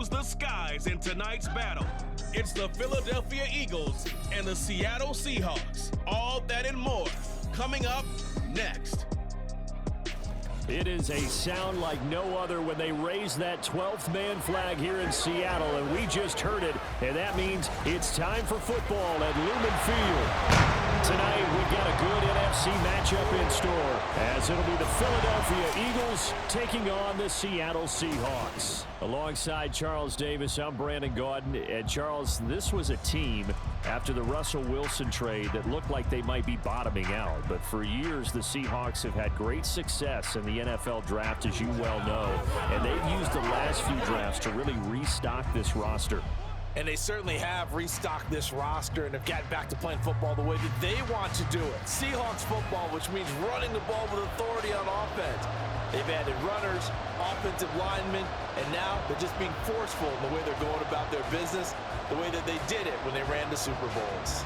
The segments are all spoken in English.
bruise the skies in tonight's battle. It's the Philadelphia Eagles and the Seattle Seahawks. All that and more coming up next. It is a sound like no other when they raise that 12th man flag here in Seattle, and we just heard it, and that means it's time for football at Lumen Field. Tonight, we've got a good NFC matchup in store, as it'll be the Philadelphia Eagles taking on the Seattle Seahawks. Alongside Charles Davis, I'm Brandon Gaudin. And Charles, this was a team after the Russell Wilson trade that looked like they might be bottoming out. But for years, the Seahawks have had great success in the NFL draft, as you well know. And they've used the last few drafts to really restock this roster. And they certainly have restocked this roster and have gotten back to playing football the way that they want to do it. Seahawks football, which means running the ball with authority on offense. They've added runners, offensive linemen, and now they're just being forceful in the way they're going about their business, the way that they did it when they ran the Super Bowls.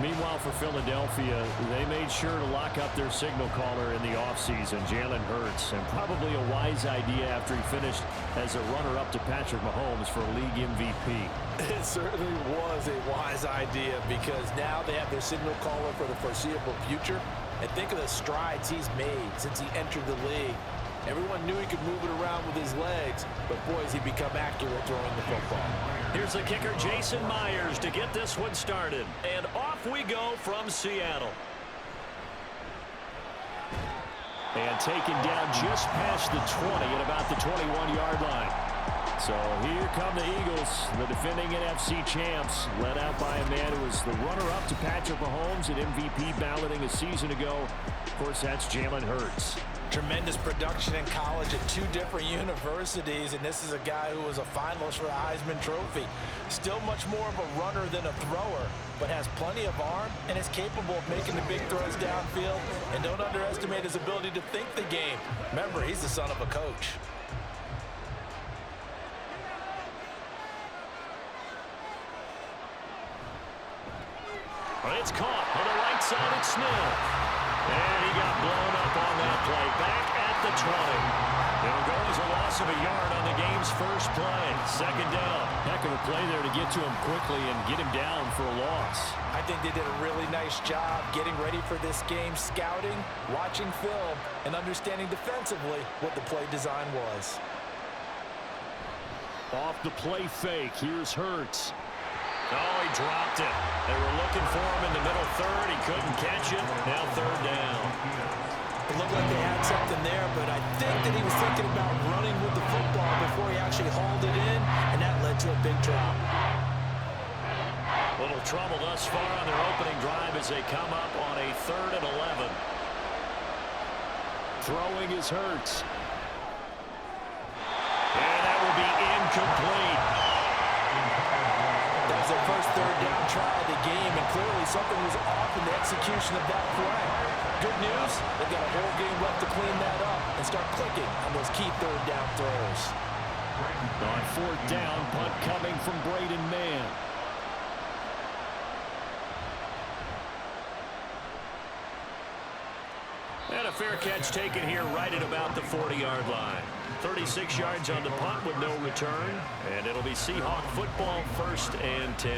Meanwhile, for Philadelphia, they made sure to lock up their signal caller in the offseason, Jalen Hurts, and probably a wise idea after he finished as a runner-up to Patrick Mahomes for league MVP. It certainly was a wise idea because now they have their signal caller for the foreseeable future. And think of the strides he's made since he entered the league. Everyone knew he could move it around with his legs, but boy, has he become accurate throwing the football. Here's the kicker, Jason Myers, to get this one started. And off we go from Seattle. And taken down just past the 20 at about the 21-yard line. So here come the Eagles, the defending NFC champs, led out by a man who was the runner-up to Patrick Mahomes at MVP balloting a season ago. Of course, that's Jalen Hurts. Tremendous production in college at two different universities, and this is a guy who was a finalist for the Heisman Trophy. Still much more of a runner than a thrower, but has plenty of arm and is capable of making the big throws downfield. And don't underestimate his ability to think the game. Remember, he's the son of a coach. It's caught on the right side at Smith. And he got blown up on that play. Back at the 20. It'll go as a loss of a yard on the game's first play. Second down. Heck of a play there to get to him quickly and get him down for a loss. I think they did a really nice job getting ready for this game, scouting, watching film, and understanding defensively what the play design was. Off the play fake. Here's Hurts. Oh, he dropped it. They were looking for him in the middle third. He couldn't catch it. Now third down. It looked like they had something there, but I think that he was thinking about running with the football before he actually hauled it in, and that led to a big drop. Little trouble thus far on their opening drive as they come up on a 3rd and 11. Throwing is Hurts. And that will be incomplete. That was their first third down try of the game, and clearly something was off in the execution of that play. Good news, they've got a whole game left to clean that up and start clicking on those key third down throws. On 4th down, punt coming from Braden Mann. And a fair catch taken here right at about the 40-yard line. 36 yards on the punt with no return. And it'll be Seahawk football, 1st and 10.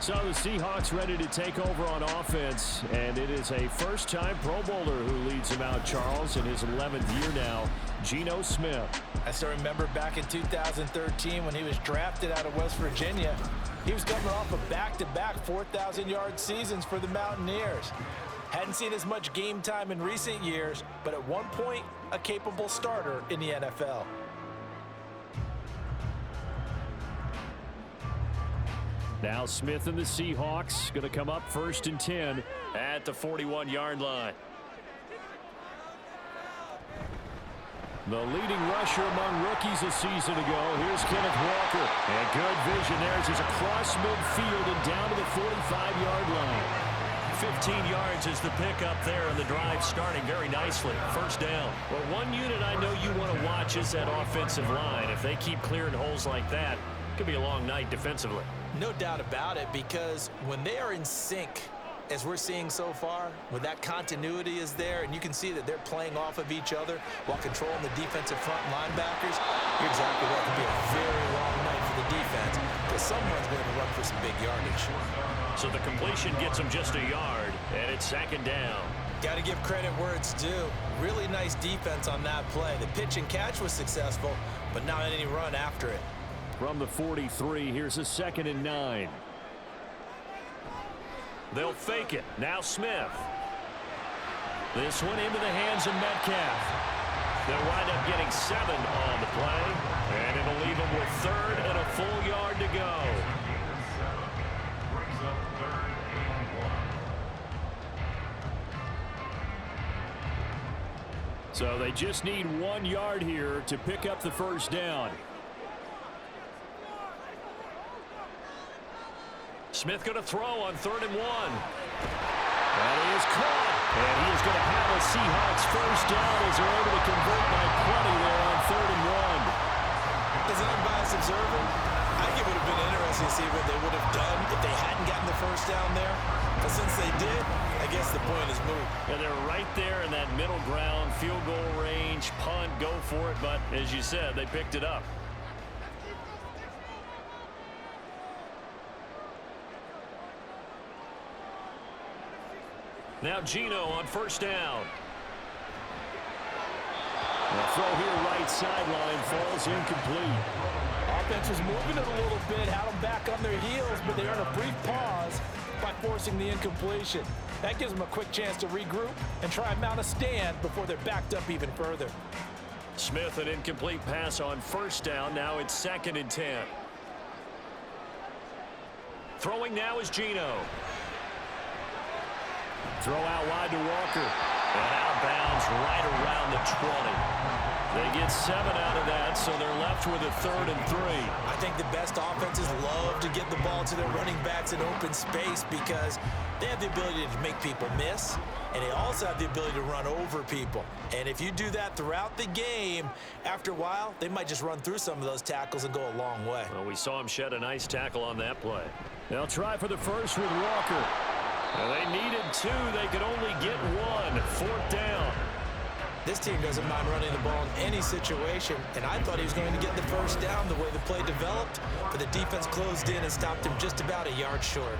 So the Seahawks ready to take over on offense. And it is a first-time Pro Bowler who leads them out, Charles, in his 11th year now, Geno Smith. I still remember back in 2013 when he was drafted out of West Virginia. He was coming off of back-to-back 4,000-yard seasons for the Mountaineers. Hadn't seen as much game time in recent years, but at one point, a capable starter in the NFL. Now Smith and the Seahawks going to come up 1st and 10 at the 41-yard line. The leading rusher among rookies a season ago. Here's Kenneth Walker. And good vision there as he's across midfield and down to the 45-yard line. 15 yards is the pickup there, and the drive starting very nicely. 1st down. Well, one unit I know you want to watch is that offensive line. If they keep clearing holes like that, it could be a long night defensively. No doubt about it, because when they are in sync, as we're seeing so far, when that continuity is there, and you can see that they're playing off of each other while controlling the defensive front linebackers, you're exactly right. It could be a very long night someone's going to run for some big yardage. So the completion gets him just a yard, and it's second down. Got to give credit where it's due. Really nice defense on that play. The pitch and catch was successful, but not any run after it. From the 43, here's a 2nd and 9. They'll fake it. Now Smith. This one into the hands of Metcalf. They'll wind up getting 7 on the play, and it'll leave them with 3rd and a full yard to go. So they just need 1 yard here to pick up the first down. Smith going to throw on 3rd and 1. That is caught. And he is going to have a Seahawks first down as they're able to convert by plenty there on 3rd and 1. As an unbiased observer, I think it would have been interesting to see what they would have done if they hadn't gotten the first down there. But since they did, I guess the point is moot. And they're right there in that middle ground, field goal range, punt, go for it. But as you said, they picked it up. Now Geno on first down. The throw here right sideline falls incomplete. Offense was moving it a little bit, had them back on their heels, but they earned a brief pause by forcing the incompletion. That gives them a quick chance to regroup and try and mount a stand before they're backed up even further. Smith, an incomplete pass on first down. Now it's 2nd and 10. Throwing now is Geno. Throw out wide to Walker. And out of bounds right around the 20. They get 7 out of that, so they're left with a 3rd and 3. I think the best offenses love to get the ball to their running backs in open space because they have the ability to make people miss, and they also have the ability to run over people. And if you do that throughout the game, after a while, they might just run through some of those tackles and go a long way. Well, we saw him shed a nice tackle on that play. They'll try for the first with Walker. And they needed 2. They could only get 1. 4th down. This team doesn't mind running the ball in any situation, and I thought he was going to get the first down the way the play developed, but the defense closed in and stopped him just about a yard short.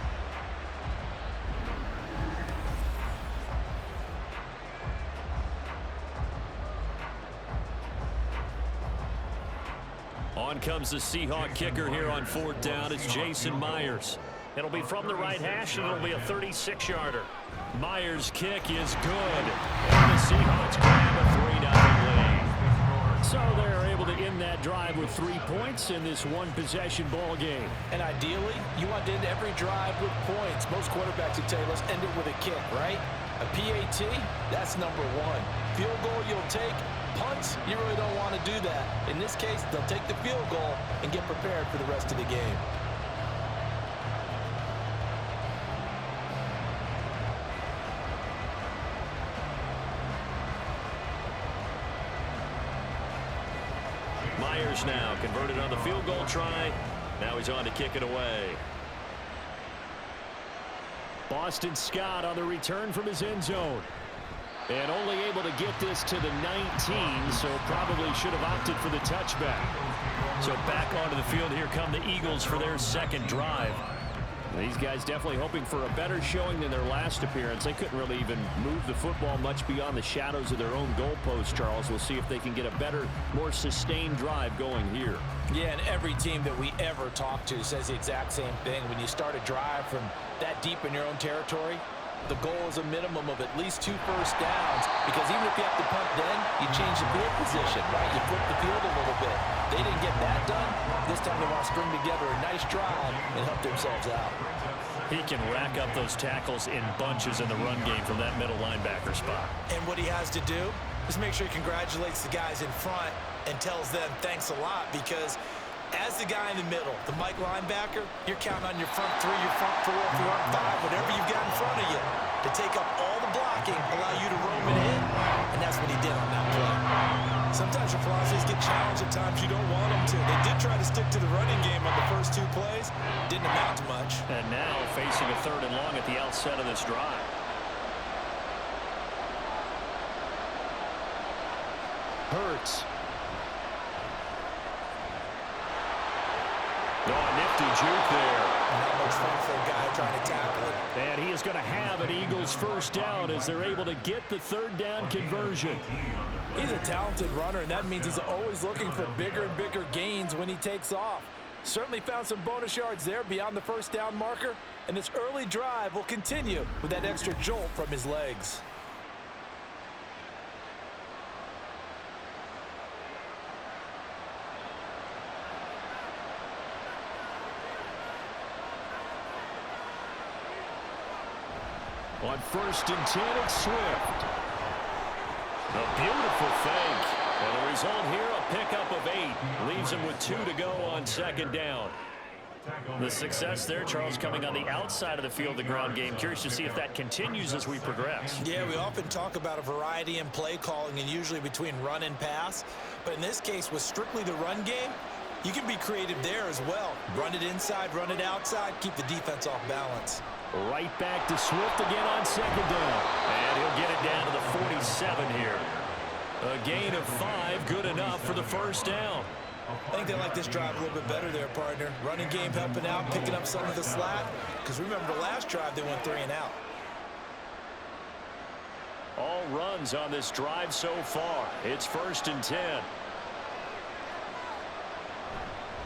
On comes the Seahawk kicker here on 4th down. It's Jason Myers. It'll be from the right hash, and it'll be a 36-yarder. Myers' kick is good. And the Seahawks grab a 3-0 lead. So they're able to end that drive with 3 points in this one-possession ball game. And ideally, you want to end every drive with points. Most quarterbacks would tell you, let's end it with a kick, right? A PAT, that's number 1. Field goal you'll take. Punts, you really don't want to do that. In this case, they'll take the field goal and get prepared for the rest of the game. Myers now converted on the field goal try. Now he's on to kick it away. Boston Scott on the return from his end zone. And only able to get this to the 19, so probably should have opted for the touchback. So back onto the field, here come the Eagles for their second drive. These guys definitely hoping for a better showing than their last appearance. They couldn't really even move the football much beyond the shadows of their own goalpost, Charles. We'll see if they can get a better, more sustained drive going here. Yeah, and every team that we ever talk to says the exact same thing. When you start a drive from that deep in your own territory, the goal is a minimum of at least 2 first downs, because even if you have to punt then, you change the field position, right? You flip the field a little bit. They didn't get that done. This time they want to string together a nice drive and help themselves out. He can rack up those tackles in bunches in the run game from that middle linebacker spot. And what he has to do is make sure he congratulates the guys in front and tells them thanks a lot, because as the guy in the middle, the Mike linebacker, you're counting on your front 3, your front 4, front 5, whatever you've got in front of you to take up all the blocking, allow you to roam it in, and that's what he did on that play. Sometimes your philosophies get challenged at times you don't want them to. They did try to stick to the running game on the first 2 plays. Didn't amount to much. And now facing a 3rd and long at the outset of this drive. Hurts. Oh, nifty Hefty juke there. Not much fun for a guy trying to tackle it. And he is going to have an Eagles first down as they're able to get the third down conversion. He's a talented runner, and that means he's always looking for bigger and bigger gains when he takes off. Certainly found some bonus yards there beyond the first down marker, and this early drive will continue with that extra jolt from his legs. On 1st and 10, it's Swift. A beautiful fake. And the result here, a pickup of 8. Leaves him with 2 to go on 2nd down. The success there, Charles, coming on the outside of the field, the ground game. Curious to see if that continues as we progress. Yeah, we often talk about a variety in play calling and usually between run and pass. But in this case, with strictly the run game, you can be creative there as well. Run it inside, run it outside, keep the defense off balance. Right back to Swift again on 2nd down. And he'll get it down to the 47 here. A gain of 5, good enough for the first down. I think they like this drive a little bit better there, partner. Running game helping out, picking up some of the slack. Because remember, the last drive, they went 3 and out. All runs on this drive so far. It's 1st and 10.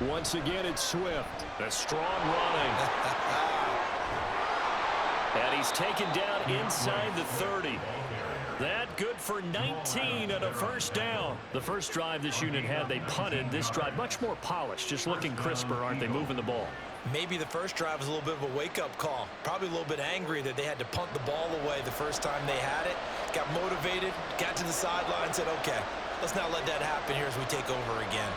Once again, it's Swift. A strong running. And he's taken down inside the 30. That good for 19 and a first down. The first drive this unit had, they punted. This drive much more polished, just looking crisper, aren't they, moving the ball? Maybe the first drive was a little bit of a wake-up call. Probably a little bit angry that they had to punt the ball away the first time they had it. Got motivated, got to the sideline, said, okay, let's not let that happen here as we take over again.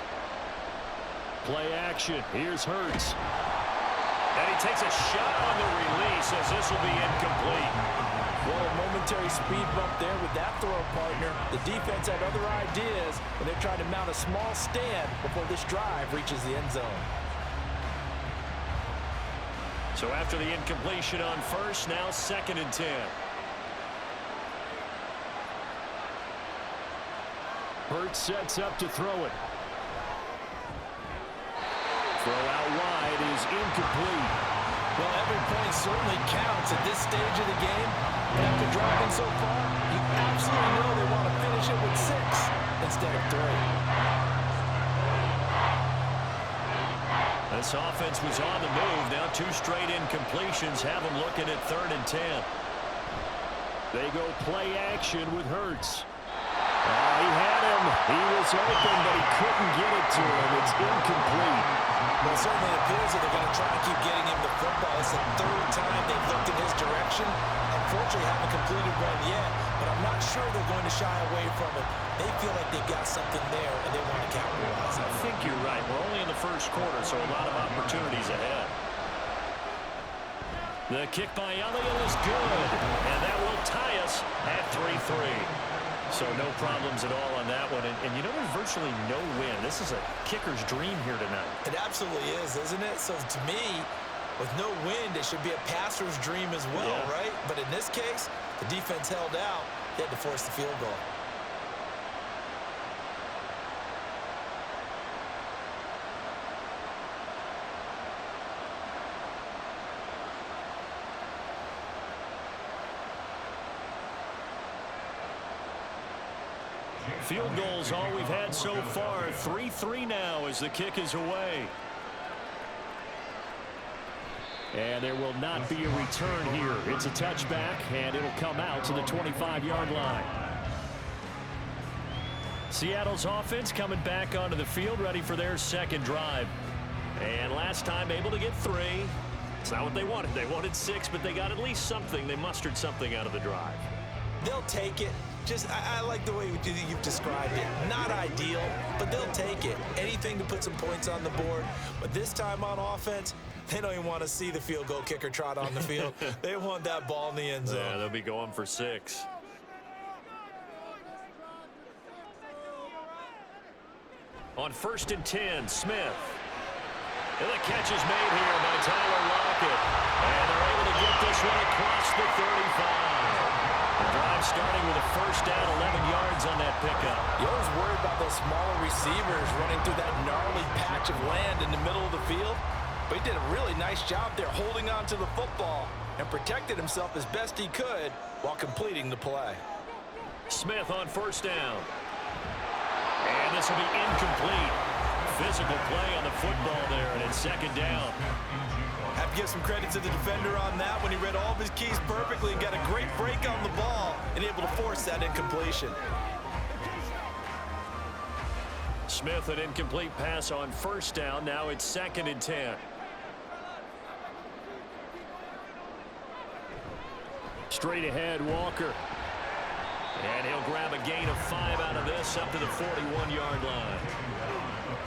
Play action. Here's Hurts. And he takes a shot on the release as this will be incomplete. Well, a momentary speed bump there with that throw, partner. The defense had other ideas, and they're trying to mount a small stand before this drive reaches the end zone. So after the incompletion on first, now 2nd and 10. Hurts sets up to throw it. Throw out wide is incomplete. Well, every point certainly counts at this stage of the game. But after driving so far, you absolutely know they want to finish it with 6 instead of 3. This offense was on the move. Now 2 straight incompletions have them looking at 3rd and 10. They go play action with Hurts. He had him. He was open, but he couldn't get it to him. It's incomplete. Well, it certainly appears that they're going to try and keep getting him the football. It's the 3rd time they've looked in his direction. Unfortunately, haven't completed one yet, but I'm not sure they're going to shy away from it. They feel like they've got something there, and they want to capitalize. I think you're right. We're only in the first quarter, so a lot of opportunities ahead. The kick by Elliott is good, and that will tie us at 3-3. So no problems at all on that one. And you know, there's virtually no win. This is a kicker's dream here tonight. It absolutely is, isn't it? So to me, with no wind, it should be a passer's dream as well, right? But in this case, the defense held out. They had to force the field goal. Field goals all we've had so far. 3-3 now as the kick is away. And there will not be a return here. It's a touchback, and it'll come out to the 25-yard line. Seattle's offense coming back onto the field, ready for their 2nd drive. And last time able to get 3. It's not what they wanted. They wanted 6, but they got at least something. They mustered something out of the drive. They'll take it. I like the way you've described it. Not ideal, but they'll take it. Anything to put some points on the board. But this time on offense, they don't even want to see the field goal kicker trot on the field. They want that ball in the end zone. Yeah, they'll be going for 6. On 1st and 10, Smith. And the catch is made here by Tyler Lockett. And they're able to get this one across the 35. The drive starting with a first down, 11 yards on that pickup. You always worry about those smaller receivers running through that gnarly patch of land in the middle of the field. but he did a really nice job there holding on to the football and protected himself as best he could while completing the play. Smith on first down. And this will be incomplete. Physical play on the football there, and it's second down. Have to give some credit to the defender on that when he read all of his keys perfectly and got a great break on the ball and able to force that incompletion. Smith, an incomplete pass on first down. Now it's 2nd and 10. Straight ahead, Walker. And he'll grab a gain of 5 out of this up to the 41-yard line.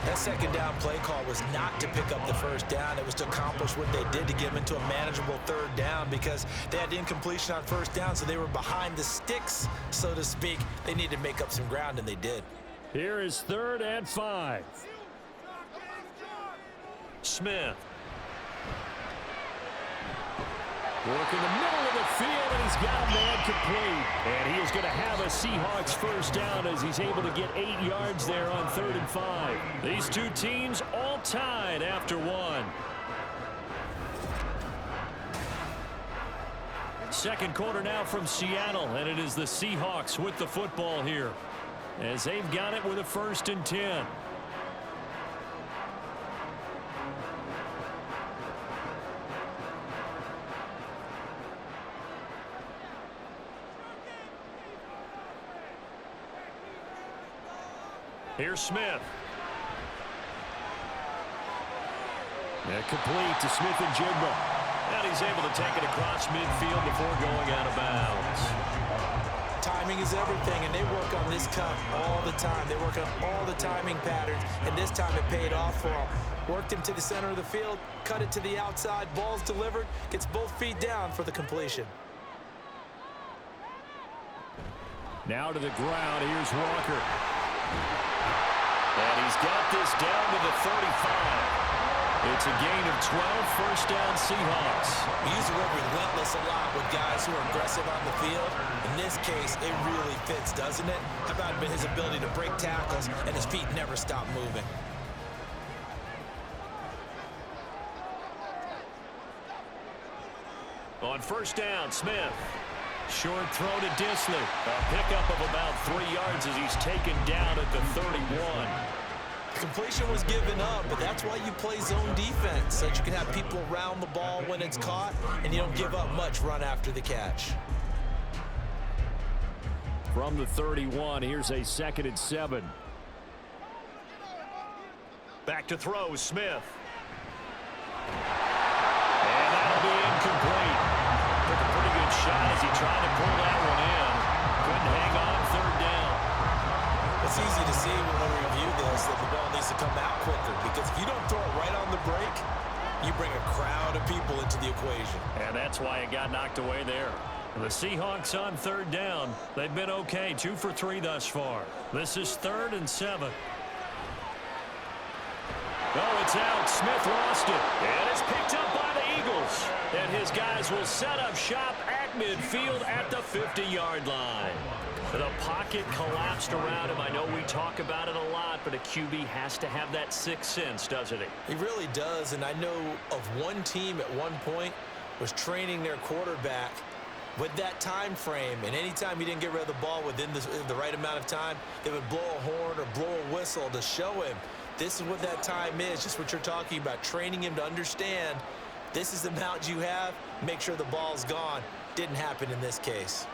That second down play call was not to pick up the first down. It was to accomplish what they did to get them into a manageable third down because they had incompletion on first down, so they were behind the sticks, so to speak. They needed to make up some ground, and they did. Here is 3rd and 5. Smith. Working the middle of the field, and he's got a man complete. And he is going to have a Seahawks first down as he's able to get 8 yards there on 3rd and 5. These two teams all tied after 1. Second quarter now from Seattle, and it is the Seahawks with the football here as they've got it with a 1st and 10. Here's Smith. And complete to Smith and Jigba. And he's able to take it across midfield before going out of bounds. Timing is everything, and they work on this cut all the time. They work on all the timing patterns, and this time it paid off for them. Worked him to the center of the field, cut it to the outside, ball's delivered, gets both feet down for the completion. Now to the ground, here's Walker. And he's got this down to the 35. It's a gain of 12, first down Seahawks. We use the word relentless a lot with guys who are aggressive on the field. In this case, it really fits, doesn't it? How about his ability to break tackles and his feet never stop moving? On first down, Smith. Short throw to Disley. A pickup of about 3 yards as he's taken down at the 31. Completion was given up, but that's why you play zone defense, so that you can have people around the ball when it's caught, and you don't give up much run after the catch. From the 31, here's a 2nd and 7. Back to throw, Smith. And that'll be incomplete. Took a pretty good shot as he tried to pull that one in. Couldn't hang on, 3rd down. It's easy to see when we review this that the ball needs to come out quicker, because if you don't throw it right on the break, you bring a crowd of people into the equation. And that's why it got knocked away there. The Seahawks on 3rd down. They've been okay, 2 for 3 thus far. This is 3rd and 7. Oh, it's out. Smith lost it. And it's picked up by the Eagles. And his guys will set up shop at midfield at the 50-yard line. The pocket collapsed around him. I know we talk about it a lot, but a QB has to have that sixth sense, doesn't he? He really does, and I know of one team at one point was training their quarterback with that time frame, and anytime he didn't get rid of the ball within the right amount of time, they would blow a horn or blow a whistle to show him this is what that time is, just what you're talking about, training him to understand this is the amount you have, make sure the ball's gone. Didn't happen in this case.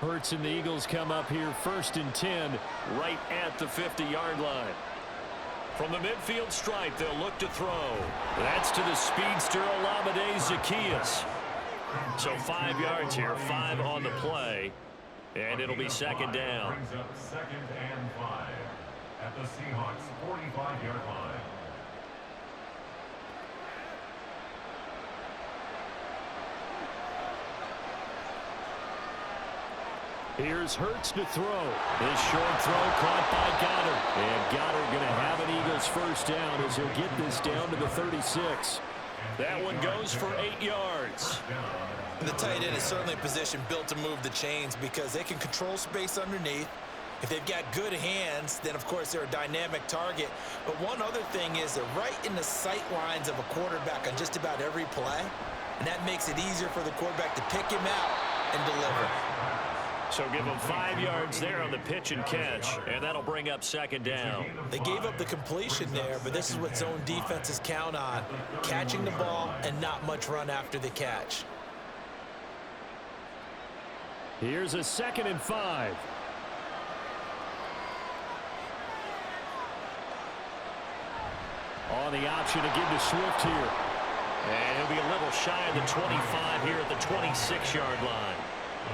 Hurts and the Eagles come up here 1st and 10 right at the 50-yard line. From the midfield stripe, they'll look to throw. That's to the speedster Olamide Zaccheaus. So 5 yards here, 5 on the play, and it'll be 2nd down. Brings up 2nd and 5 at the Seahawks 45-yard line. Here's Hurts to throw. His short throw caught by Goddard. And Goddard going to have an Eagles first down as he'll get this down to the 36. That one goes for 8 yards. The tight end is certainly a position built to move the chains because they can control space underneath. If they've got good hands, then of course they're a dynamic target. But one other thing is they're right in the sight lines of a quarterback on just about every play. And that makes it easier for the quarterback to pick him out and deliver. So give them 5 yards there on the pitch and catch, and that'll bring up second down. They gave up the completion there, but this is what zone defenses count on, catching the ball and not much run after the catch. Here's a 2nd and 5. On the option to give to Swift here. And he'll be a little shy of the 25 here at the 26-yard line.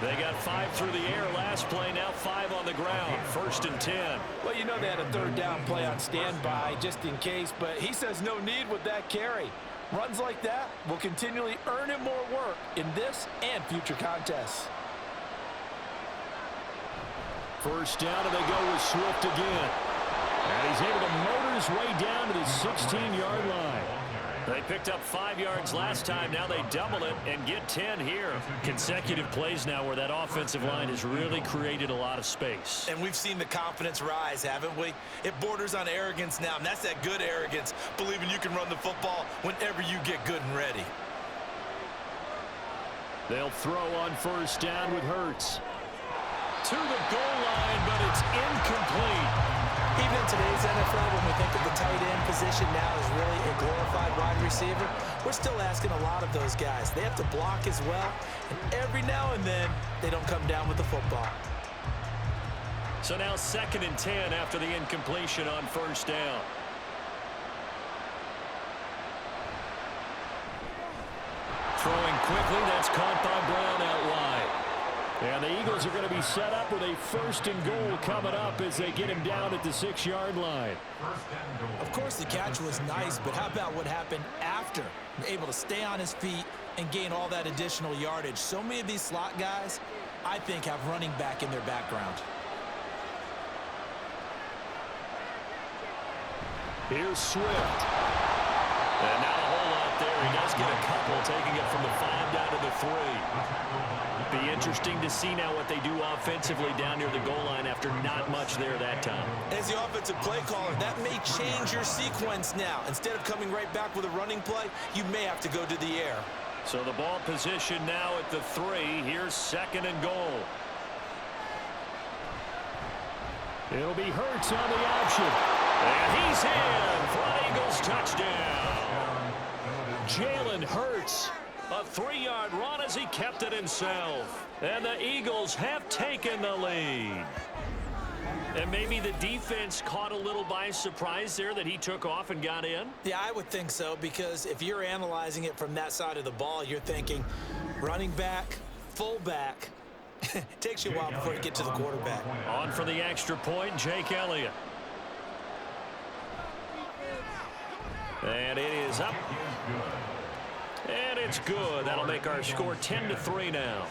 They got 5 through the air last play, now 5 on the ground. 1st and 10. Well, you know they had a 3rd down play on standby just in case, but he says no need with that carry. Runs like that will continually earn him more work in this and future contests. 1st down, and they go with Swift again. And he's able to motor his way down to the 16-yard line. They picked up 5 yards last time. Now they double it and get 10 here. Consecutive plays now where that offensive line has really created a lot of space. And we've seen the confidence rise, haven't we? It borders on arrogance now, and that's that good arrogance, believing you can run the football whenever you get good and ready. They'll throw on 1st down with Hurts. To the goal line, but it's incomplete. Even in today's NFL, when we think of the tight end position now as really a glorified wide receiver, we're still asking a lot of those guys. They have to block as well, and every now and then, they don't come down with the football. So now 2nd and 10 after the incompletion on 1st down. Throwing quickly, that's caught by Brown out wide. And the Eagles are going to be set up with a 1st and goal coming up as they get him down at the 6-yard line. Of course, the catch was nice, but how about what happened after? Able to stay on his feet and gain all that additional yardage. So many of these slot guys, I think, have running back in their background. Here's Swift. And not a whole lot there. He does get a couple, taking it from the 5 down to the 3. Be interesting to see now what they do offensively down near the goal line after not much there that time. As the offensive play caller, that may change your sequence now. Instead of coming right back with a running play, you may have to go to the air. So the ball position now at the 3. Here's 2nd and goal. It'll be Hurts on the option. And he's in for an Eagles touchdown. Jalen Hurts. A 3-yard run as he kept it himself. And the Eagles have taken the lead. And maybe the defense caught a little by surprise there that he took off and got in? Yeah, I would think so, because if you're analyzing it from that side of the ball, you're thinking running back, fullback. It takes you a while before you get to the quarterback. On for the extra point, Jake Elliott. And it is up. And it's good. That'll make our score 10-3 now.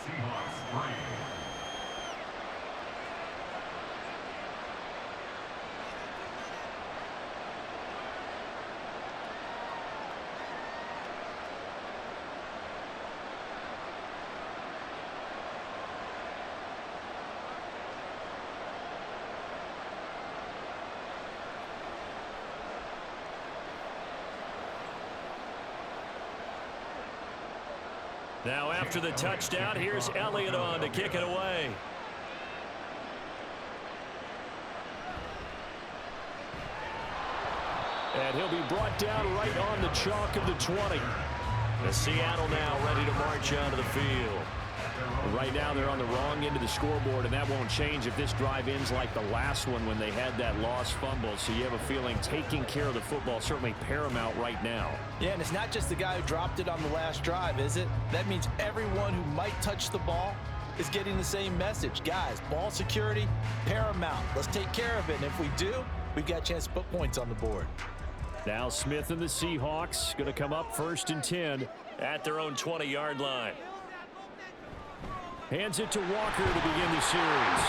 Now after the touchdown, here's Elliott on to kick it away. And he'll be brought down right on the chalk of the 20. The Seattle now ready to march onto the field. Right now they're on the wrong end of the scoreboard, and that won't change if this drive ends like the last one when they had that lost fumble. So you have a feeling taking care of the football certainly paramount right now. Yeah, and it's not just the guy who dropped it on the last drive, is it? That means everyone who might touch the ball is getting the same message. Guys, ball security, paramount. Let's take care of it, and if we do, we've got a chance to put points on the board. Now Smith and the Seahawks going to come up 1st and 10 at their own 20-yard line. Hands it to Walker to begin the series.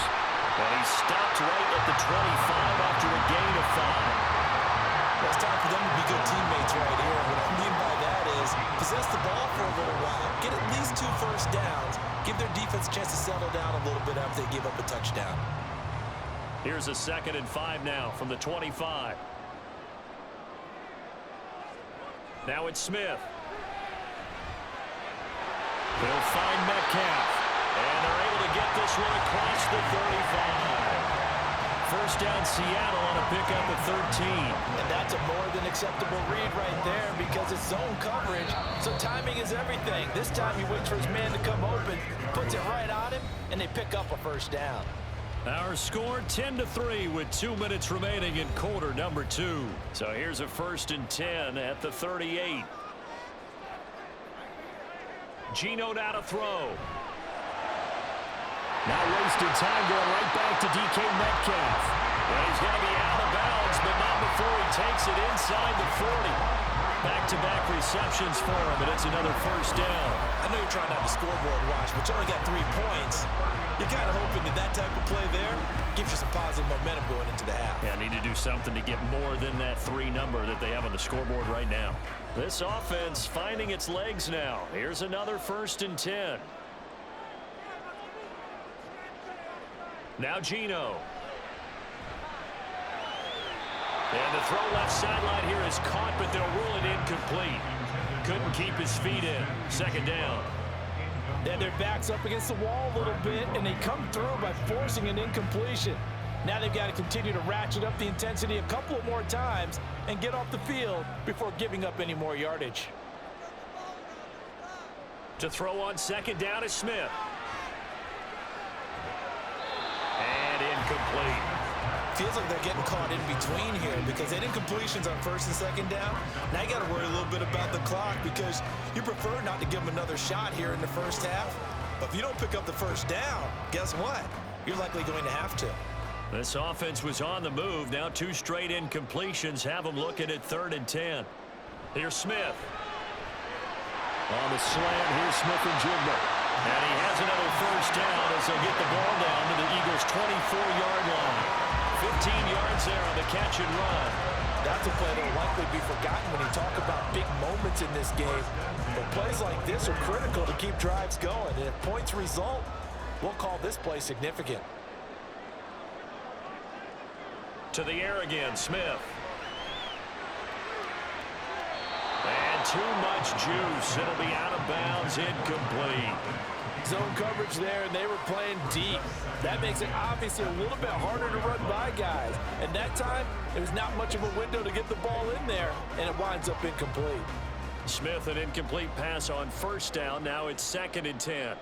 And he stopped right at the 25 after a gain of 5. Well, it's time for them to be good teammates right here. What I mean by that is possess the ball for a little while, get at least 2 first downs, give their defense a chance to settle down a little bit after they give up a touchdown. Here's a 2nd and 5 now from the 25. Now it's Smith. He'll find Metcalf. And they're able to get this one across the 35. First down Seattle on a pickup of 13. And that's a more than acceptable read right there because it's zone coverage, so timing is everything. This time he waits for his man to come open, puts it right on him, and they pick up a first down. Our score 10-3 with 2 minutes remaining in quarter number 2. So here's a 1st and 10 at the 38. Geno now to throw. Not wasting time, going right back to DK Metcalf. And he's going to be out of bounds, but not before he takes it inside the 40. Back-to-back receptions for him, and it's another first down. I know you're trying not to scoreboard watch, but you only got 3 points. You're kind of hoping that type of play there gives you some positive momentum going into the half. Yeah, need to do something to get more than that 3 number that they have on the scoreboard right now. This offense finding its legs now. Here's another 1st and 10. Now Geno. And the throw left sideline here is caught, but they'll rule it incomplete. Couldn't keep his feet in. 2nd down. And their back's up against the wall a little bit, and they come through by forcing an incompletion. Now they've got to continue to ratchet up the intensity a couple of more times and get off the field before giving up any more yardage. To throw on 2nd down is Smith. And incomplete. Feels like they're getting caught in between here because they didn't completions on 1st and 2nd down. Now you got to worry a little bit about the clock because you prefer not to give them another shot here in the first half. But if you don't pick up the first down, guess what? You're likely going to have to. This offense was on the move. Now 2 straight incompletions have them looking at 3rd and 10. Here's Smith. On the slant, here's Smith-Njigba. And he has another first down as they'll get the ball down to the Eagles' 24-yard line. 15 yards there on the catch and run. That's a play that will likely be forgotten when you talk about big moments in this game. But plays like this are critical to keep drives going. And if points result, we'll call this play significant. To the air again, Smith. And too much juice. It'll be out of bounds, incomplete. Zone coverage there, and they were playing deep. That makes it obviously a little bit harder to run by guys. And that time, it was not much of a window to get the ball in there, and it winds up incomplete. Smith, an incomplete pass on 1st down. Now it's 2nd and 10.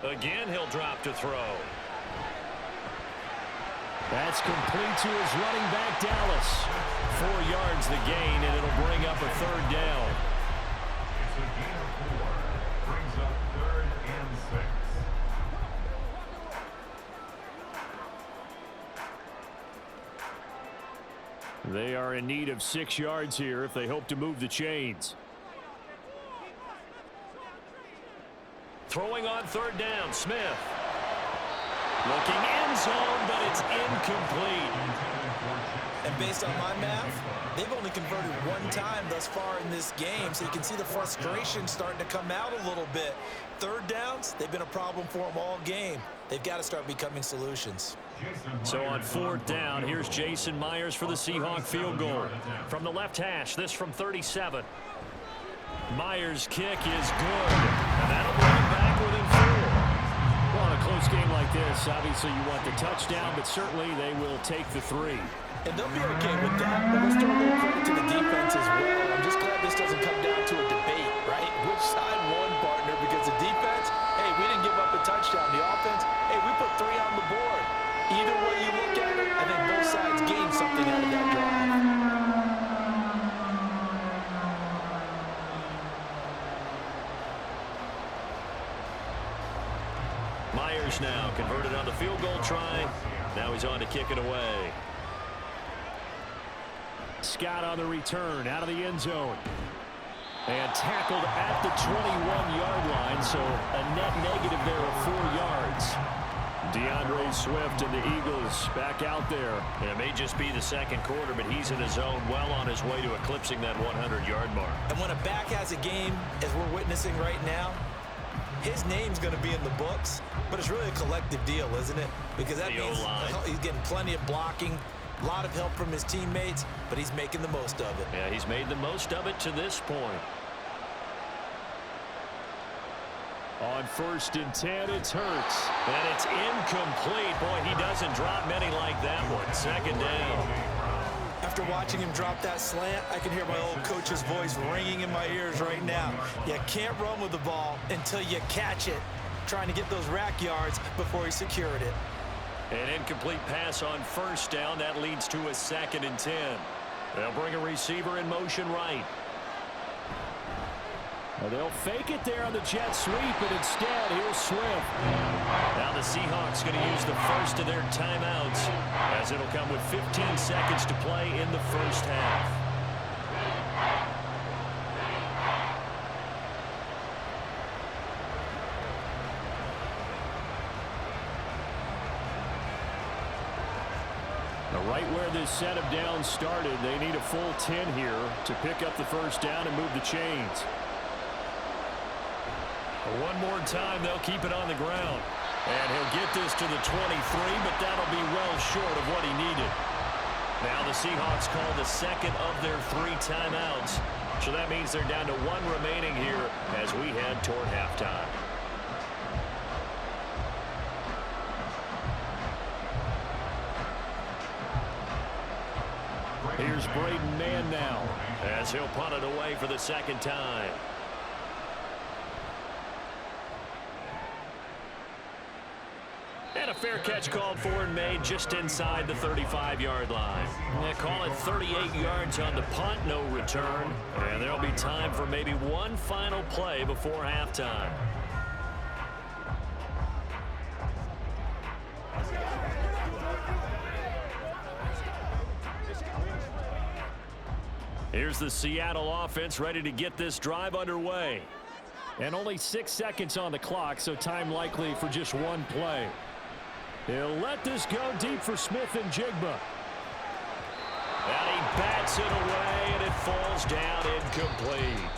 Again, he'll drop to throw. That's complete to his running back, Dallas. 4 yards the gain, and it'll bring up a 3rd down. It's a gain of 4. Brings up 3rd and 6. They are in need of 6 yards here if they hope to move the chains. Throwing on 3rd down, Smith. Looking end zone, but it's incomplete. And based on my math, they've only converted 1 time thus far in this game, so you can see the frustration starting to come out a little bit. 3rd downs, they've been a problem for them all game. They've got to start becoming solutions. So on 4th down, here's Jason Myers for the Seahawk field goal. From the left hash, this from 37. Myers' kick is good, and that'll bring it back within 4. Well, in a close game like this, obviously you want the touchdown, but certainly they will take the 3. And they'll be okay with that, but let's throw a little credit to the defense as well. I'm just glad this doesn't come down to a debate, right? Which side won, partner? Because the defense, hey, we didn't give up a touchdown. The offense, hey, we put 3 on the board. Either way you look at it, I think both sides gained something out of that drive. Myers now converted on the field goal try. Now he's on to kick it away. Scott on the return out of the end zone. And tackled at the 21-yard line, so a net negative there of 4 yards. DeAndre Swift and the Eagles back out there. And it may just be the 2nd quarter, but he's in his zone, well on his way to eclipsing that 100-yard mark. And when a back has a game, as we're witnessing right now, his name's going to be in the books, but it's really a collective deal, isn't it? Because that means he's getting plenty of blocking, a lot of help from his teammates, but he's making the most of it. Yeah, he's made the most of it to this point. On 1st and 10, it's Hurts. And it's incomplete. Boy, he doesn't drop many like that one. 2nd down. After watching him drop that slant, I can hear my old coach's voice ringing in my ears right now. You can't run with the ball until you catch it. Trying to get those rack yards before he secured it. An incomplete pass on 1st down. That leads to a 2nd and 10. They'll bring a receiver in motion right. They'll fake it there on the jet sweep, but instead, here's Swift. Now the Seahawks going to use the first of their timeouts, as it'll come with 15 seconds to play in the 1st half. Now, right where this set of downs started, they need a full 10 here to pick up the 1st down and move the chains. One more time, they'll keep it on the ground. And he'll get this to the 23, but that'll be well short of what he needed. Now the Seahawks call the 2nd of their 3 timeouts. So that means they're down to 1 remaining here as we head toward halftime. Here's Braden Mann now, as he'll punt it away for the 2nd time. And a fair catch called for and made just inside the 35-yard line. They call it 38 yards on the punt, no return. And there'll be time for maybe one final play before halftime. Here's the Seattle offense ready to get this drive underway. And only 6 seconds on the clock, so time likely for just one play. He'll let this go deep for Smith and Jigba. And he bats it away, and it falls down incomplete.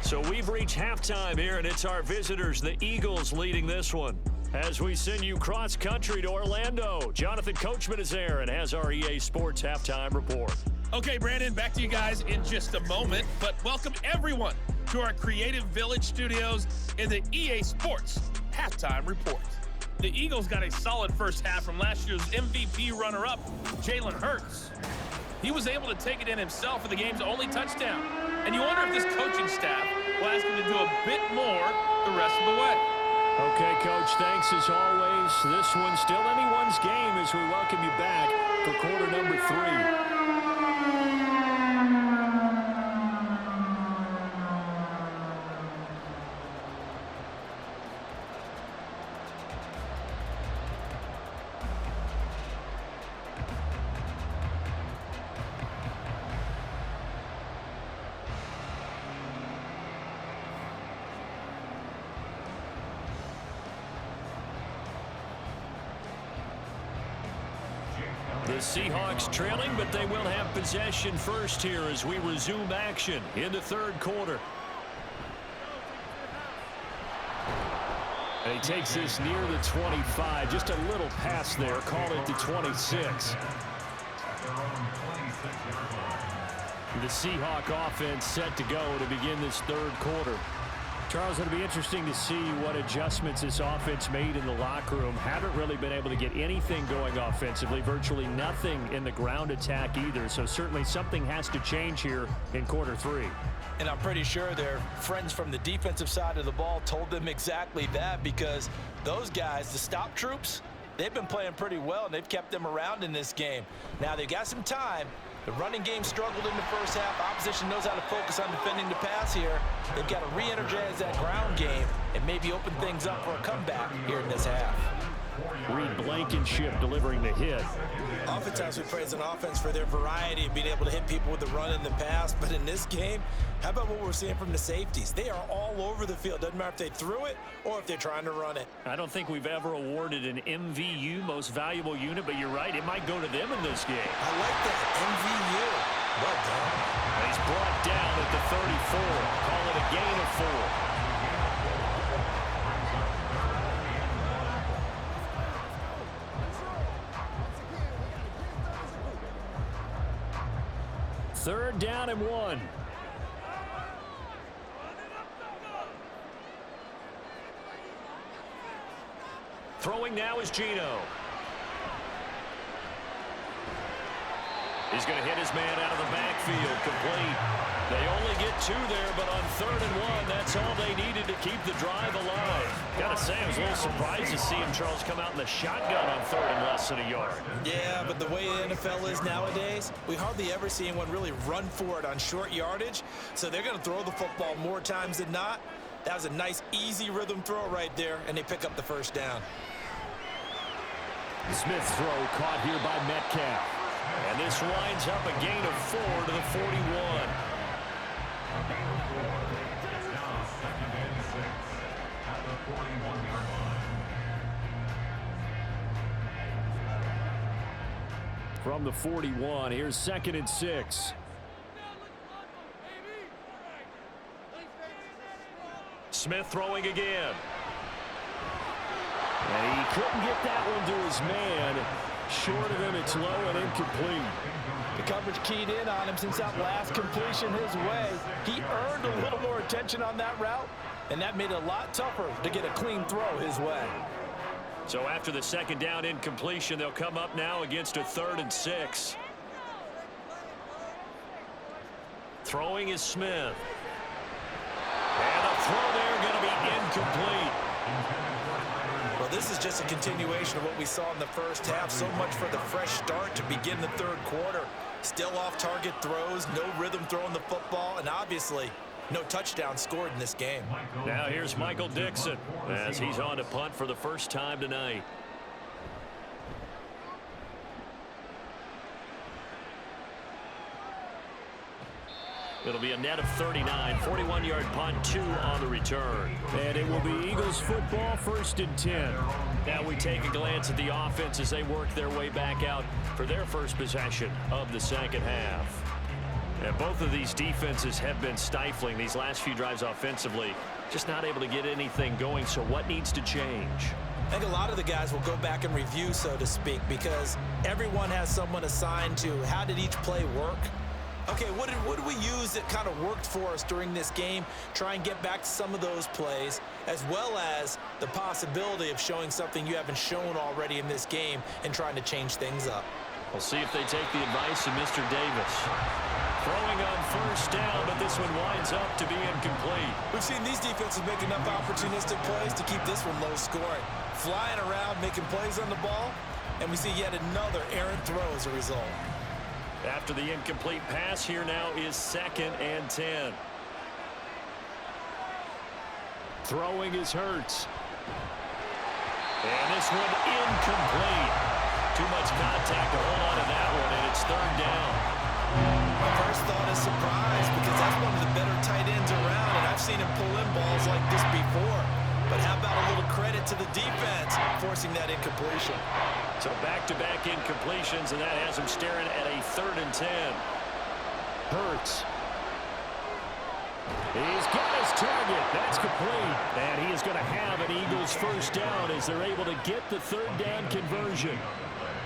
So we've reached halftime here, and it's our visitors, the Eagles, leading this one. As we send you cross-country to Orlando, Jonathan Coachman is there and has our EA Sports halftime report. Okay, Brandon, back to you guys in just a moment, but welcome everyone to our Creative Village studios in the EA Sports halftime report. The Eagles got a solid first half from last year's MVP runner-up, Jalen Hurts. He was able to take it in himself for the game's only touchdown. And you wonder if this coaching staff will ask him to do a bit more the rest of the way. Okay, Coach, thanks as always. This one's still anyone's game as we welcome you back for quarter number 3. The Seahawks trailing, but they will have possession first here as we resume action in the 3rd quarter. And he takes this near the 25, just a little pass there, call it the 26. The Seahawk offense set to go to begin this 3rd quarter. Charles, it'll be interesting to see what adjustments this offense made in the locker room. Haven't really been able to get anything going offensively, virtually nothing in the ground attack either. So certainly something has to change here in quarter 3. And I'm pretty sure their friends from the defensive side of the ball told them exactly that, because those guys, the stop troops, they've been playing pretty well, and they've kept them around in this game. Now, they've got some time. The running game struggled in the first half. Opposition knows how to focus on defending the pass here. They've got to re-energize that ground game and maybe open things up for a comeback here in this half. Reed Blankenship delivering the hit. Oftentimes we praise an offense for their variety of being able to hit people with the run and the pass, but in this game, how about what we're seeing from the safeties? They are all over the field. Doesn't matter if they threw it or if they're trying to run it. I don't think we've ever awarded an MVU, most valuable unit, but you're right, it might go to them in this game. I like that, MVU. Well done. He's brought down at the 34. Call it a gain of 4. 3rd down and 1. Throwing now is Geno. He's going to hit his man out of the backfield, complete. They only get 2 there, but on 3rd and 1, that's all they needed to keep the drive alive. Got to say, I was a little surprised to see him, Charles, come out in the shotgun on 3rd and less than a yard. Yeah, but the way the NFL is nowadays, we hardly ever see anyone really run for it on short yardage. So they're going to throw the football more times than not. That was a nice, easy rhythm throw right there, and they pick up the 1st down. Smith's throw caught here by Metcalf. And this winds up a gain of 4 to the 41. Now 2nd and 6 at the 41-yard line. From the 41, here's 2nd and 6. Smith throwing again. And he couldn't get that one to his man. Short of him, it's low and incomplete. The coverage keyed in on him since that last completion his way. He earned a little more attention on that route, and that made it a lot tougher to get a clean throw his way. So after the 2nd down incompletion, they'll come up now against a 3rd and 6. Throwing is Smith. And the throw there going to be incomplete. Well, this is just a continuation of what we saw in the first half. So much for the fresh start to begin the 3rd quarter. Still off-target throws, no rhythm throwing the football, and obviously no touchdown scored in this game. Now here's Michael Dixon as he's on to punt for the first time tonight. It'll be a net of 39, 41-yard punt, 2 on the return. And it will be Eagles football, 1st and 10. Now we take a glance at the offense as they work their way back out for their first possession of the 2nd half. And both of these defenses have been stifling these last few drives offensively, just not able to get anything going. So what needs to change? I think a lot of the guys will go back and review, so to speak, because everyone has someone assigned to how did each play work. Okay, what did we use that kind of worked for us during this game? Try and get back to some of those plays, as well as the possibility of showing something you haven't shown already in this game and trying to change things up. We'll see if they take the advice of Mr. Davis. Throwing on 1st down, but this one winds up to be incomplete. We've seen these defenses make enough opportunistic plays to keep this one low scoring. Flying around, making plays on the ball, and we see yet another errant throw as a result. After the incomplete pass, here now is 2nd and 10. Throwing is Hurts. And this one incomplete. Too much contact to hold on to that one, and it's 3rd down. My first thought is surprise, because that's one of the better tight ends around, and I've seen him pull in balls like this before. But how about a little credit to the defense forcing that incompletion? So back-to-back incompletions, and that has him staring at a 3rd and 10. Hurts. He's got his target. That's complete. And he is going to have an Eagles 1st down as they're able to get the 3rd down conversion.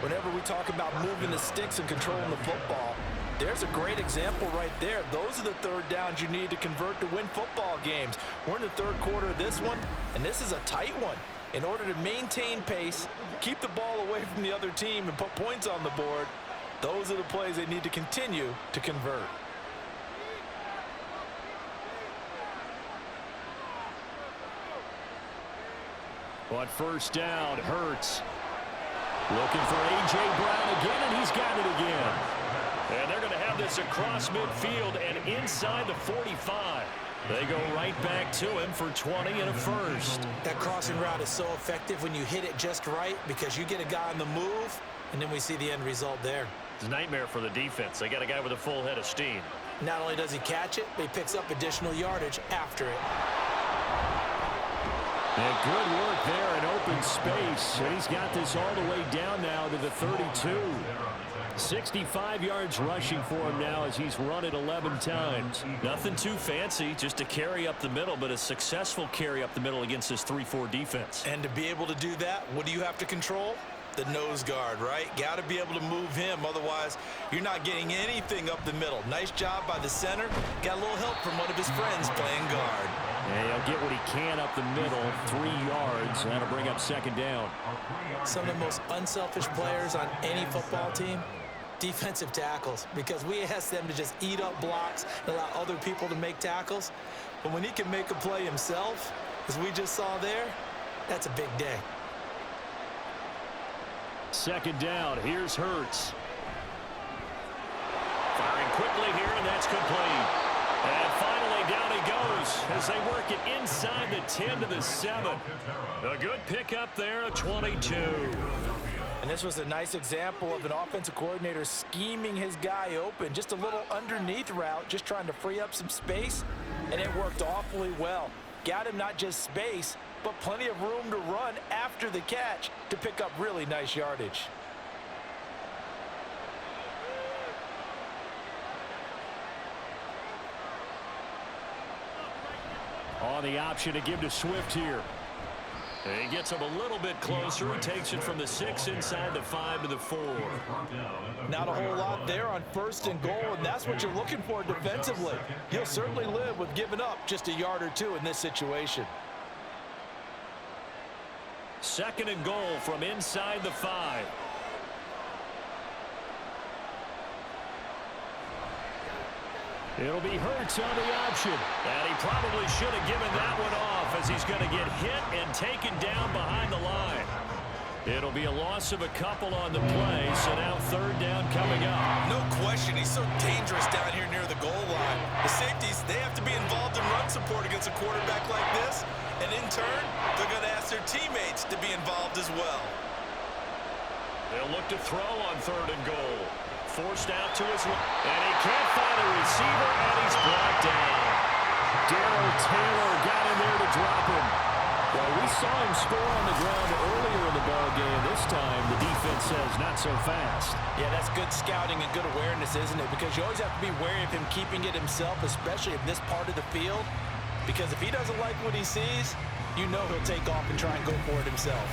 Whenever we talk about moving the sticks and controlling the football, there's a great example right there. Those are the 3rd downs you need to convert to win football games. We're in the 3rd quarter of this one, and this is a tight one. In order to maintain pace, keep the ball away from the other team, and put points on the board, those are the plays they need to continue to convert. On 1st down, Hurts. Looking for A.J. Brown again, and he's got it again. And they're going to have this across midfield and inside the 45. They go right back to him for 20 and a 1st. That crossing route is so effective when you hit it just right, because you get a guy on the move, and then we see the end result there. It's a nightmare for the defense. They got a guy with a full head of steam. Not only does he catch it, but he picks up additional yardage after it. And good work there in open space. And he's got this all the way down now to the 32. 65 yards rushing for him now as he's run it 11 times. Nothing too fancy, just a carry up the middle, but a successful carry up the middle against this 3-4 defense. And to be able to do that, what do you have to control? The nose guard, right? Got to be able to move him. Otherwise, you're not getting anything up the middle. Nice job by the center. Got a little help from one of his friends playing guard. And he'll get what he can up the middle, 3 yards. That'll bring up second down. Some of the most unselfish players on any football team, defensive tackles, because we ask them to just eat up blocks and allow other people to make tackles. But when he can make a play himself, as we just saw there, that's a big day. Second down, here's Hurts. Firing quickly here, and that's complete. And finally, down he goes as they work it inside the 10 to the 7. A good pickup there, a 22. And this was a nice example of an offensive coordinator scheming his guy open. Just a little underneath route, just trying to free up some space, and it worked awfully well. Got him not just space, but plenty of room to run after the catch to pick up really nice yardage. On the option to give to Swift here. And he gets him a little bit closer. He takes it from the 6 inside the 5 to the 4. Not a whole lot there on 1st and goal, and that's what you're looking for defensively. He'll certainly live with giving up just a yard or 2 in this situation. 2nd and goal from inside the 5. It'll be Hurts on the option. And he probably should have given that one off as he's going to get hit and taken down behind the line. It'll be a loss of a couple on the play, so now 3rd down coming up. No question, he's so dangerous down here near the goal line. The safeties, they have to be involved in run support against a quarterback like this. And in turn, they're going to ask their teammates to be involved as well. They'll look to throw on 3rd and goal. Forced out to his left. And he can't find a receiver, and he's brought down. Darrell Taylor got in there to drop him. Well, we saw him score on the ground earlier in the ball game. This time, the defense says not so fast. Yeah, that's good scouting and good awareness, isn't it? Because you always have to be wary of him keeping it himself, especially in this part of the field. Because if he doesn't like what he sees, you know he'll take off and try and go for it himself.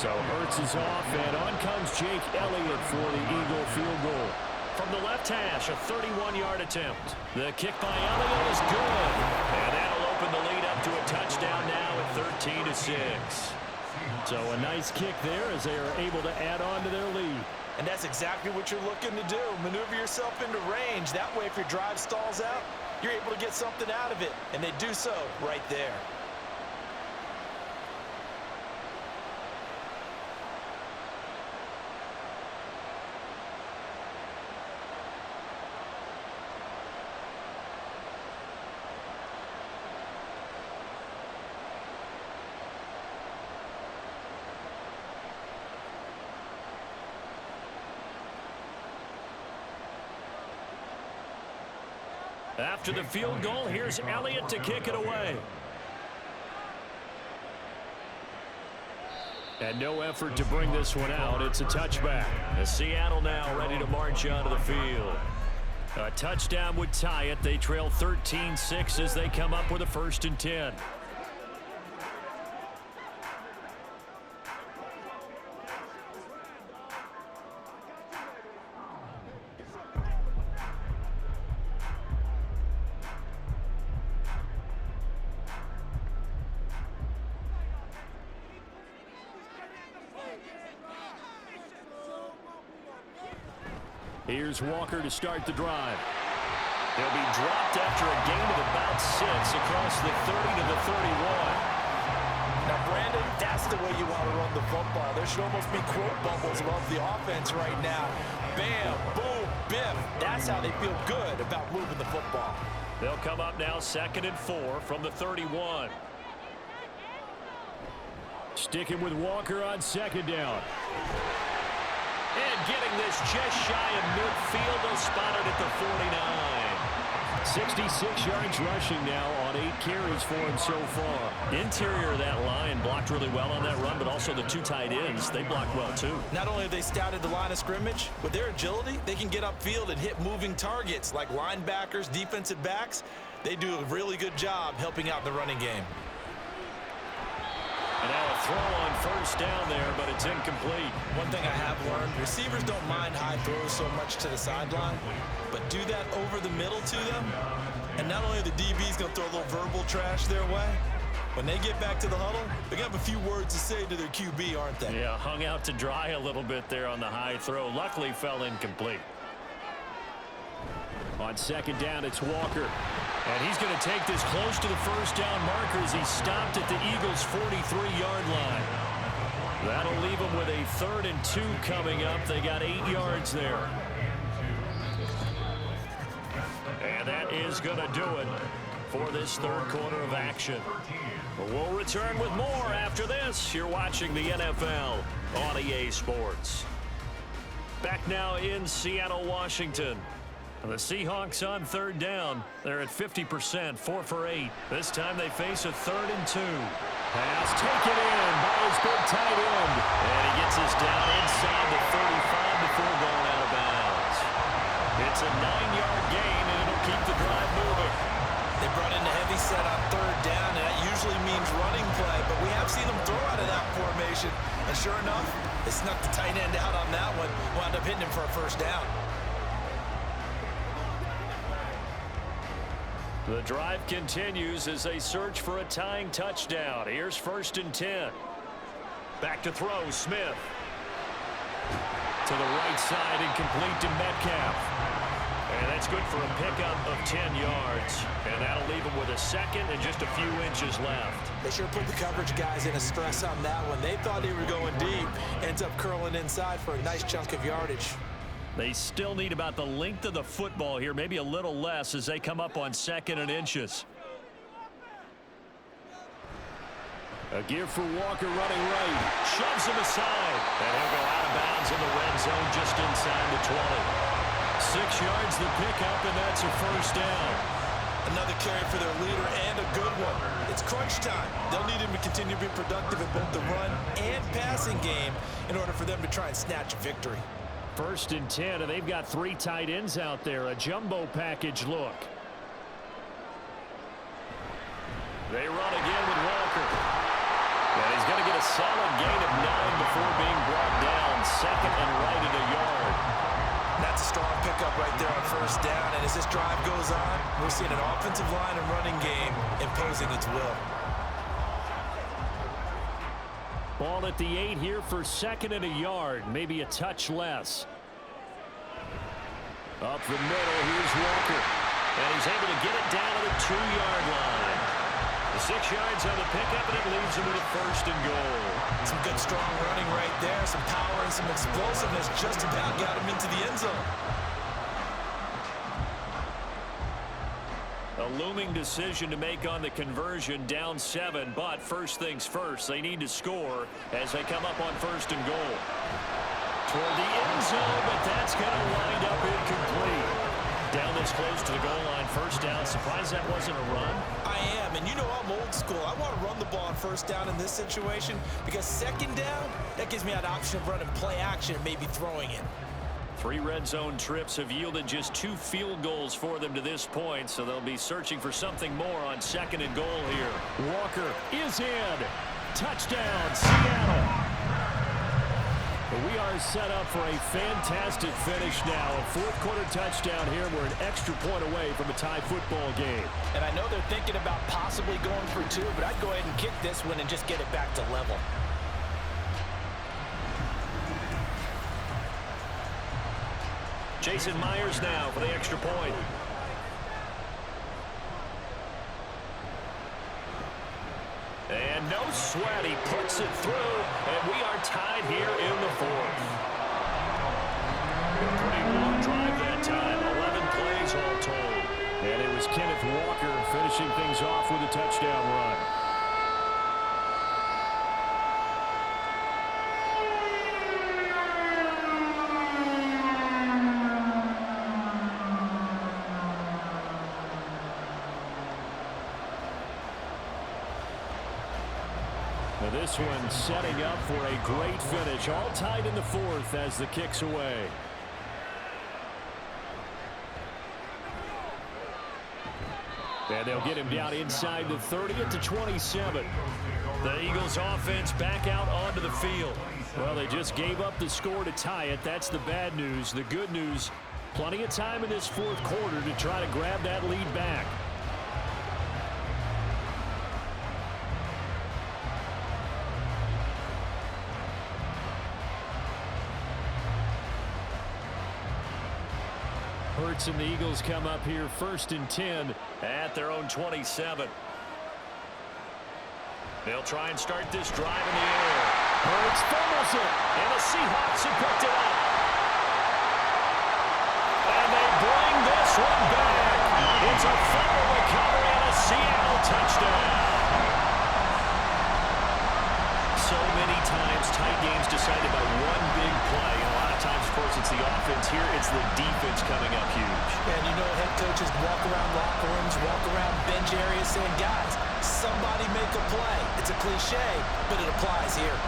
So Hurts is off, and on comes Jake Elliott for the Eagle field goal. From the left hash, a 31-yard attempt. The kick by Elliott is good. And that'll open the lead up to a touchdown now at 13-6. So a nice kick there as they are able to add on to their lead. And that's exactly what you're looking to do. Maneuver yourself into range. That way, if your drive stalls out, you're able to get something out of it. And they do so right there. After the field goal, here's Elliott to kick it away. And no effort to bring this one out. It's a touchback. And Seattle now ready to march onto the field. A touchdown would tie it. They trail 13-6 as they come up with a 1st and 10. Here's Walker to start the drive. He'll be dropped after a gain of about 6 across the 30 to the 31. Now, Brandon, that's the way you want to run the football. There should almost be quote bubbles above the offense right now. Bam, boom, biff. That's how they feel good about moving the football. They'll come up now 2nd and 4 from the 31. Sticking with Walker on 2nd down. And getting this just shy of midfield, they'll spot it at the 49. 66 yards rushing now on 8 carries for him so far. Interior of that line blocked really well on that run, but also the 2 tight ends, they blocked well too. Not only have they scouted the line of scrimmage, with their agility, they can get upfield and hit moving targets like linebackers, defensive backs. They do a really good job helping out the running game. And now a throw on first down there, but it's incomplete. One thing I have learned, receivers don't mind high throws so much to the sideline, but do that over the middle to them, and not only are the DBs going to throw a little verbal trash their way, when they get back to the huddle, they're going to have a few words to say to their QB, aren't they? Yeah, hung out to dry a little bit there on the high throw. Luckily, fell incomplete. On second down, it's Walker. And he's going to take this close to the first down marker as he stopped at the Eagles' 43-yard line. That'll leave them with a 3rd and 2 coming up. They got 8 yards there. And that is going to do it for this third quarter of action. We'll return with more after this. You're watching the NFL on EA Sports. Back now in Seattle, Washington. The Seahawks on third down. They're at 50%, 4 for 8. This time they face a 3rd and 2. Pass taken in by his big tight end. And he gets us down inside the 35 before going out of bounds. It's a 9-yard gain, and it'll keep the drive moving. They brought in the heavy set on third down, and that usually means running play, but we have seen them throw out of that formation. And sure enough, they snuck the tight end out on that one, wound up hitting him for a first down. The drive continues as they search for a tying touchdown. Here's 1st and 10. Back to throw, Smith. To the right side and complete to Metcalf. And that's good for a pickup of 10 yards. And that'll leave him with a 2nd and just a few inches left. They sure put the coverage guys in a stress on that one. They thought they were going deep. Ends up curling inside for a nice chunk of yardage. They still need about the length of the football here, maybe a little less as they come up on 2nd and inches. A give for Walker running right. Shoves him aside. And he'll go out of bounds in the red zone just inside the 20. 6 yards the pickup, and that's a first down. Another carry for their leader and a good one. It's crunch time. They'll need him to continue to be productive in both the run and passing game in order for them to try and snatch a victory. 1st and 10, and they've got 3 tight ends out there. A jumbo package look. They run again with Walker. And he's going to get a solid gain of 9 before being brought down. 2nd and right at a yard. That's a strong pickup right there on first down. And as this drive goes on, we're seeing an offensive line and running game imposing its will. Ball at the 8 here for 2nd and a yard. Maybe a touch less. Up the middle, here's Walker. And he's able to get it down to the 2-yard line. The 6 yards on the pickup, and it leaves him with a 1st and goal. Some good, strong running right there. Some power and some explosiveness just about got him into the end zone. A looming decision to make on the conversion, down 7, but first things first, they need to score as they come up on 1st and goal. Toward the end zone, but that's going to wind up incomplete. Down this close to the goal line, first down. Surprised that wasn't a run? I am, and you know I'm old school. I want to run the ball on first down in this situation because 2nd down, that gives me that option of running play action and maybe throwing it. 3 red zone trips have yielded just 2 field goals for them to this point, so they'll be searching for something more on 2nd and goal here. Walker is in. Touchdown, Seattle. We are set up for a fantastic finish now. A 4th quarter touchdown here. We're an extra point away from a tie football game. And I know they're thinking about possibly going for 2, but I'd go ahead and kick this one and just get it back to level. Jason Myers now for the extra point. And no sweat, he puts it through, and we are tied here in the 4th. A pretty long drive that time, 11 plays all told. And it was Kenneth Walker finishing things off with a touchdown run. This one setting up for a great finish. All tied in the 4th as the kick's away. And they'll get him down inside the 30 at the 27. The Eagles offense back out onto the field. Well, they just gave up the score to tie it. That's the bad news. The good news, plenty of time in this fourth quarter to try to grab that lead back. Hurts and the Eagles come up here 1st and 10 at their own 27. They'll try and start this drive in the air. Hurts fumbles it, and the Seahawks have picked it up. And they bring this one back. It's a fumble recovery and a Seattle touchdown. So many times tight games decided by one big play. And a lot of times, of course, it's the offense. Here, it's the defense coming up huge. And you know head coaches walk around locker rooms, walk around bench areas saying, guys, somebody make a play. It's a cliche, but it applies here.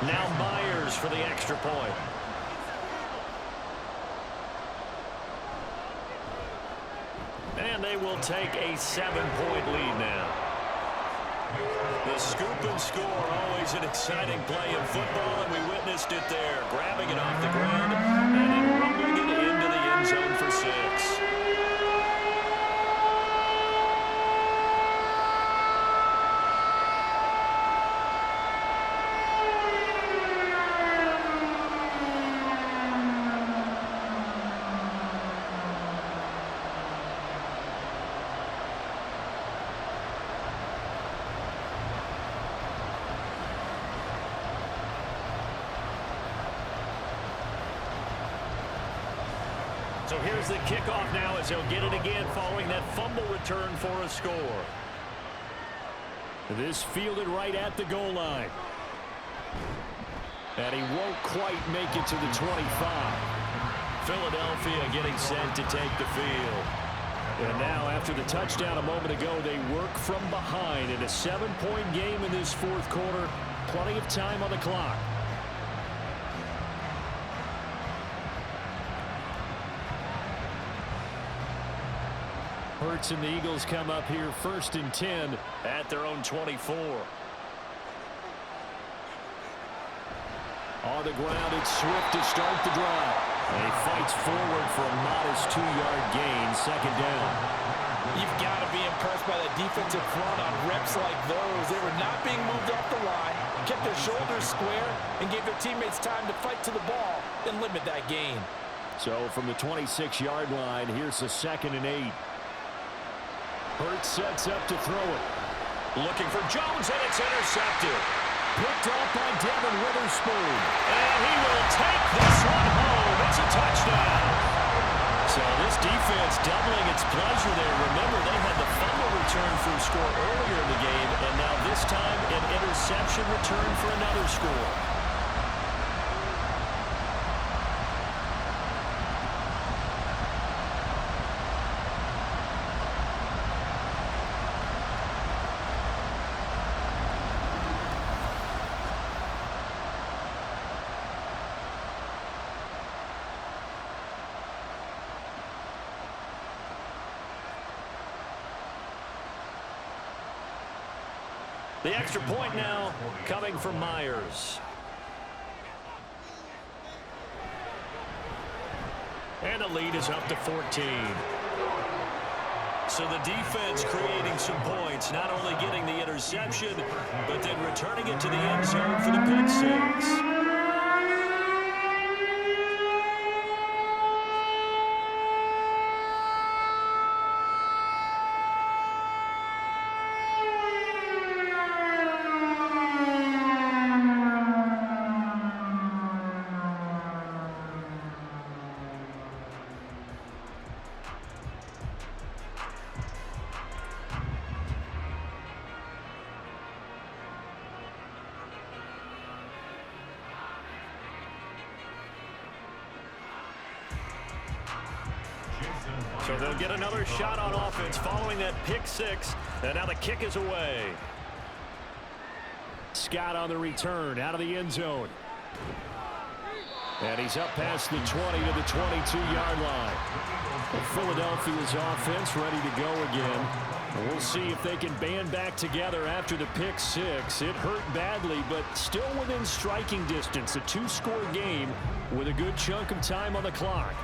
Now Myers for the extra point. And they will take a 7-point lead now. The scoop and score, always an exciting play in football, and we witnessed it there. Grabbing it off the ground and then rumbling it into the end zone for 6. So here's the kickoff now as he'll get it again following that fumble return for a score. This fielded right at the goal line. And he won't quite make it to the 25. Philadelphia getting set to take the field. And now after the touchdown a moment ago, they work from behind in a 7-point game in this fourth quarter. Plenty of time on the clock. Hurts and the Eagles come up here 1st and 10 at their own 24. On the ground, it's Swift to start the drive. And he fights forward for a modest 2-yard gain, 2nd down. You've got to be impressed by that defensive front on reps like those. They were not being moved off the line, kept their shoulders square, and gave their teammates time to fight to the ball and limit that gain. So from the 26-yard line, here's a 2nd and 8. Hurts sets up to throw it. Looking for Jones, and it's intercepted. Picked up by Devin Witherspoon. And he will take this one home. It's a touchdown. So this defense doubling its pleasure there. Remember, they had the fumble return for a score earlier in the game, and now this time an interception return for another score. The extra point now coming from Myers. And the lead is up to 14. So the defense creating some points, not only getting the interception, but then returning it to the end zone for the pick 6. So they'll get another shot on offense following that pick six. And now the kick is away. Scott on the return out of the end zone. And he's up past the 20 to the 22-yard line. Well, Philadelphia's offense ready to go again. We'll see if they can band back together after the pick six. It hurt badly, but still within striking distance. A two-score game with a good chunk of time on the clock.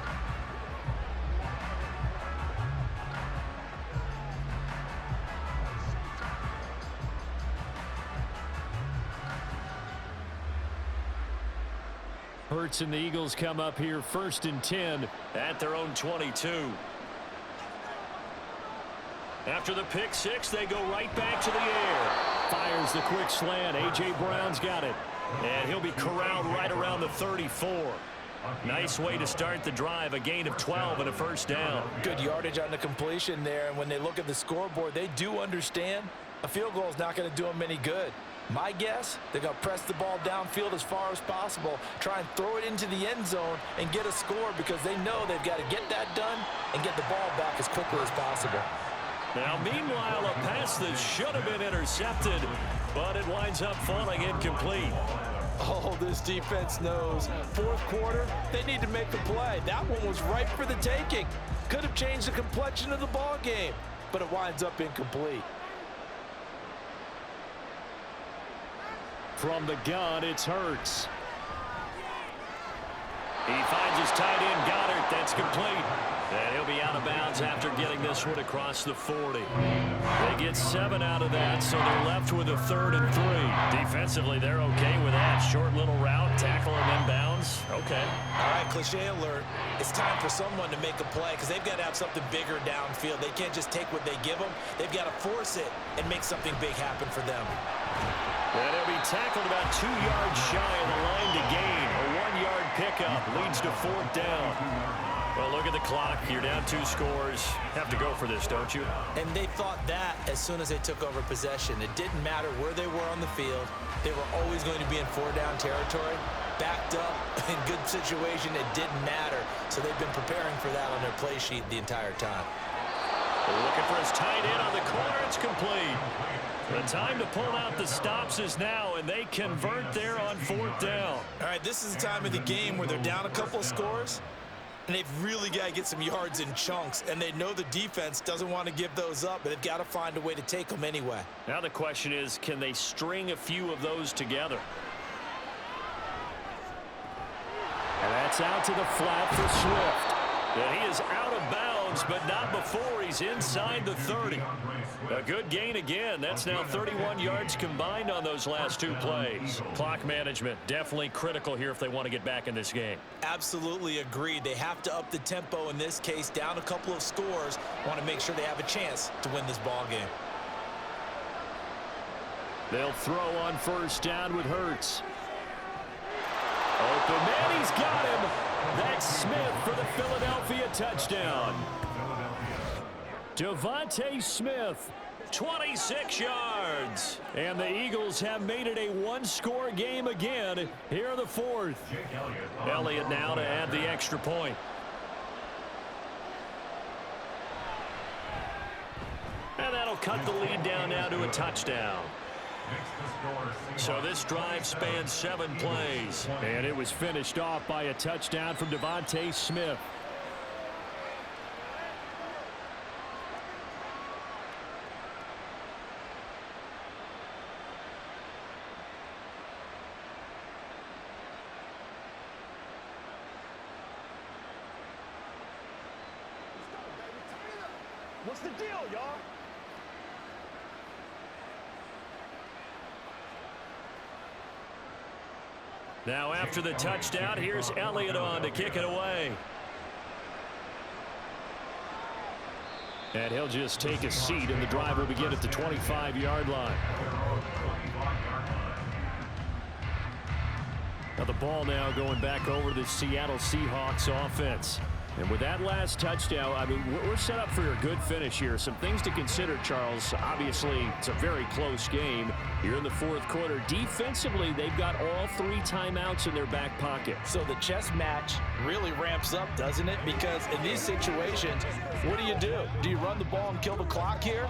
Hurts and the Eagles come up here 1st and 10 at their own 22. After the pick six, they go right back to the air. Fires the quick slant. A.J. Brown's got it. And he'll be corralled right around the 34. Nice way to start the drive. A gain of 12 and a first down. Good yardage on the completion there. And when they look at the scoreboard, they do understand a field goal is not going to do them any good. My guess, they're going to press the ball downfield as far as possible, try and throw it into the end zone and get a score because they know they've got to get that done and get the ball back as quickly as possible. Now, meanwhile, a pass that should have been intercepted, but it winds up falling incomplete. Oh, this defense knows. Fourth quarter, they need to make a play. That one was ripe for the taking. Could have changed the complexion of the ball game, but it winds up incomplete. From the gun, it's Hurts. He finds his tight end, Goddard. That's complete. And he'll be out of bounds after getting this one across the 40. They get 7 out of that, so they're left with a 3rd and 3. Defensively, they're okay with that. Short little route, tackle and then bounds. Okay. All right, cliche alert. It's time for someone to make a play because they've got to have something bigger downfield. They can't just take what they give them. They've got to force it and make something big happen for them. And he'll be tackled about 2 yards shy of the line to gain. A 1-yard pickup leads to 4th down. Well, look at the clock. You're down 2 scores. Have to go for this, don't you? And they thought that as soon as they took over possession. It didn't matter where they were on the field. They were always going to be in 4-down territory. Backed up, in good situation, it didn't matter. So they've been preparing for that on their play sheet the entire time. Looking for his tight end on the corner. It's complete. The time to pull out the stops is now, and they convert there on 4th down. All right, this is the time of the game where they're down a couple of scores, and they've really got to get some yards in chunks, and they know the defense doesn't want to give those up, but they've got to find a way to take them anyway. Now the question is, can they string a few of those together? And that's out to the flat for Swift. And he is out of bounds, but not before he's inside the 30. A good gain again. That's now 31 yards combined on those last 2 plays. Clock management definitely critical here if they want to get back in this game. Absolutely agreed. They have to up the tempo in this case, down a couple of scores. Want to make sure they have a chance to win this ball game. They'll throw on 1st down with Hurts. Open man, he's got him. That's Smith for the Philadelphia touchdown. Devontae Smith, 26 yards. And the Eagles have made it a 1-score game again here in the 4th. Elliott now to add the extra point. And that'll cut the lead down now to a touchdown. So this drive spans 7 plays. And it was finished off by a touchdown from Devontae Smith. What's the deal, y'all? Now after the touchdown, here's Elliott on to kick it away. And he'll just take a seat, and the drive will begin at the 25-yard line. Now the ball now going back over to the Seattle Seahawks offense. And with that last touchdown, I mean, we're set up for a good finish here. Some things to consider, Charles. Obviously, it's a very close game here in the fourth quarter. Defensively, they've got all 3 timeouts in their back pocket. So the chess match really ramps up, doesn't it? Because in these situations, what do? Do you run the ball and kill the clock here?